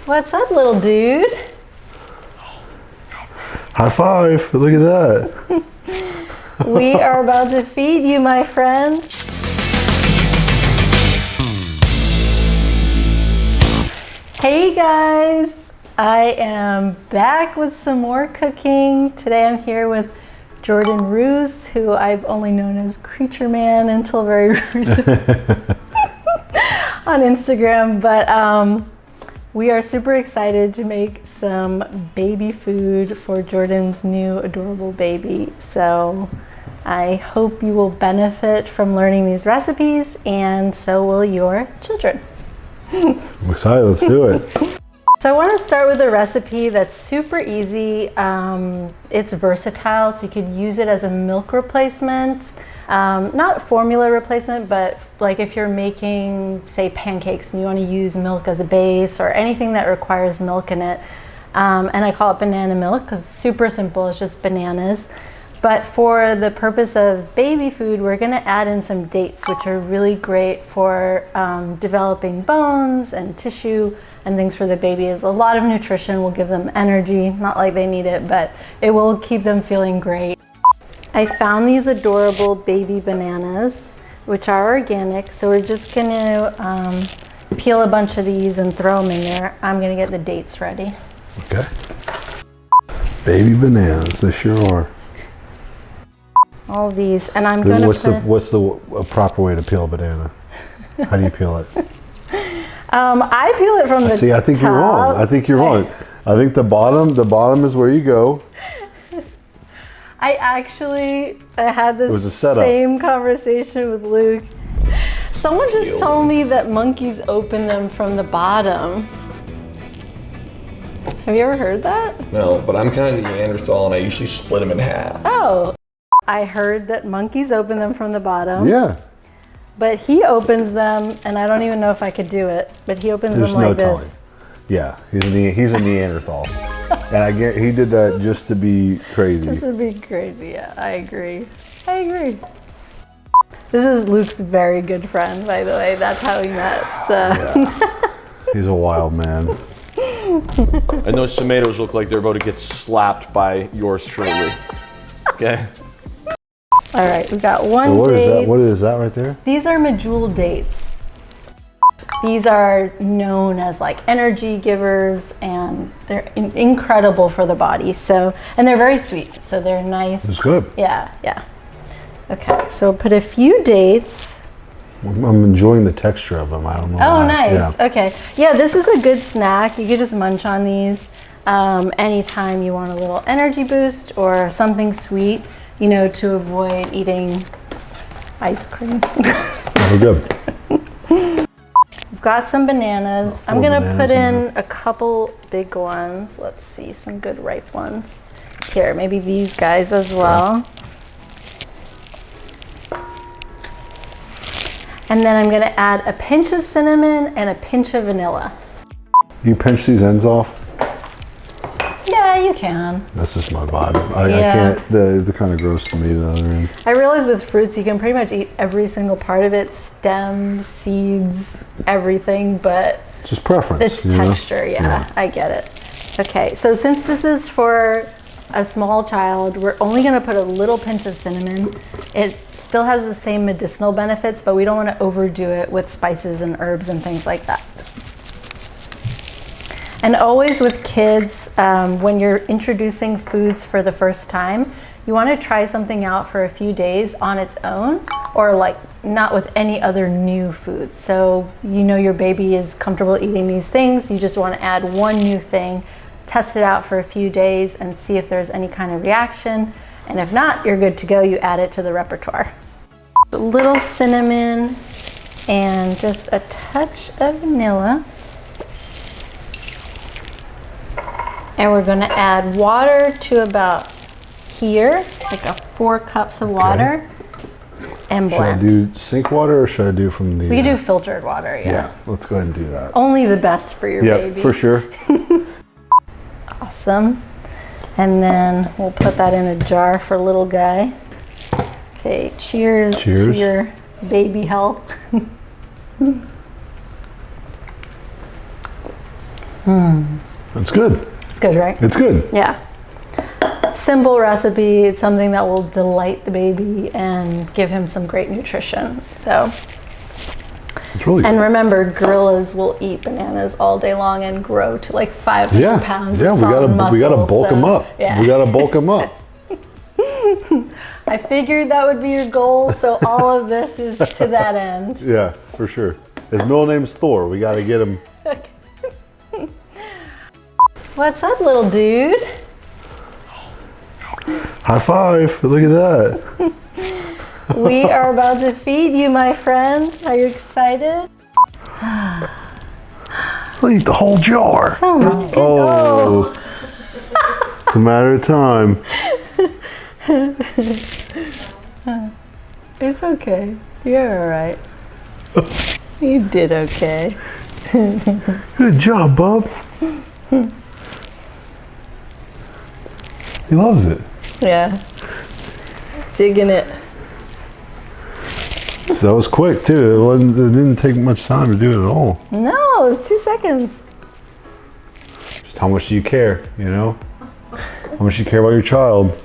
What's up, little dude? High five. Look at that. We are about to feed you, my friend. Hey guys, I am back with some more cooking. Today I'm here with Jordan Roos, who I've only known as Creature Man until very recently on Instagram. But we are super excited to make some baby food for Jordan's new adorable baby. So I hope you will benefit from learning these recipes, and so will your children. I'm excited. Let's do it. So I want to start with a recipe that's super easy. It's versatile, so you could use it as a milk replacement. Not formula replacement, but like if you're making, say, pancakes and you want to use milk as a base or anything that requires milk in it. And I call it banana milk because it's super simple. It's just bananas. But for the purpose of baby food, we're going to add in some dates, which are really great for developing bones and tissue and things for the baby. Is a lot of nutrition, will give them energy, not like they need it, but it will keep them feeling great. I found these adorable baby bananas, which are organic. So we're just going to peel a bunch of these and throw them in there. I'm going to get the dates ready. Okay. Baby bananas, they sure are. All these, and I'm going to What's the proper way to peel a banana? How do you peel it? I peel it from the top. See, I think you're wrong. I think you're wrong. I think the bottom is where you go. I had this same conversation with Luke. Someone just told me that monkeys open them from the bottom. Have you ever heard that? No, but I'm kind of Neanderthal and I usually split them in half. Oh, I heard that monkeys open them from the bottom. Yeah. But he opens them, and I don't even know if I could do it, but he opens them like this. Yeah, he's a Neanderthal. And I get he did that just to be crazy. Just to be crazy, yeah, I agree. This is Luke's very good friend, by the way. That's how we met. So. Yeah. He's a wild man. And those tomatoes look like they're about to get slapped by yours truly. Okay. All right, we got one So date. what is that right there? These are medjool dates. These are known as like energy givers, and they're incredible for the body. So, and they're very sweet, so they're nice. It's good. Yeah. Okay, so put a few dates. I'm enjoying the texture of them. I don't know. Oh, nice. Yeah. Okay. Yeah, this is a good snack. You could just munch on these anytime you want a little energy boost or something sweet, to avoid eating ice cream. We're good. We've got some bananas. I'm going to put in a couple big ones. Let's see, some good ripe ones. Here, maybe these guys as well. And then I'm going to add a pinch of cinnamon and a pinch of vanilla. You pinch these ends off? Yeah, you can. That's just my vibe. I can't. They're kind of gross to me, the other end. I realize with fruits you can pretty much eat every single part of it, stems, seeds, everything, but just preference. It's texture, yeah, I get it. Okay, so since this is for a small child, we're only going to put a little pinch of cinnamon. It still has the same medicinal benefits, but we don't want to overdo it with spices and herbs and things like that. And always with kids, when you're introducing foods for the first time, you want to try something out for a few days on its own, or like not with any other new food. So your baby is comfortable eating these things. You just want to add one new thing, test it out for a few days and see if there's any kind of reaction. And if not, you're good to go. You add it to the repertoire. A little cinnamon and just a touch of vanilla. And we're going to add water to about here, like 4 cups of water, and blend. Should I do sink water or should I do from the... We can do filtered water, yeah. Yeah, let's go ahead and do that. Only the best for your baby. Yeah, for sure. Awesome. And then we'll put that in a jar for little guy. Okay, cheers to your baby health. It's good. It's good, right? It's good. Yeah. Simple recipe. It's something that will delight the baby and give him some great nutrition. So, It's really and good. remember, gorillas will eat bananas all day long and grow to like 500 pounds. Yeah, of we gotta muscle, bulk them up. Yeah. We gotta bulk them up. I figured that would be your goal, so all of this is to that end. Yeah, for sure. His middle name's Thor. We gotta get him. What's up, little dude? High five. Look at that. We are about to feed you, my friends. Are you excited? I'll eat the whole jar. So much good. Oh. It's a matter of time. It's okay. You're all right. You did okay. Good job, bub. He loves it. Yeah. Digging it. So that was quick too. It didn't take much time to do it at all. No, it was 2 seconds. Just how much do you care, you know? How much do you care about your child?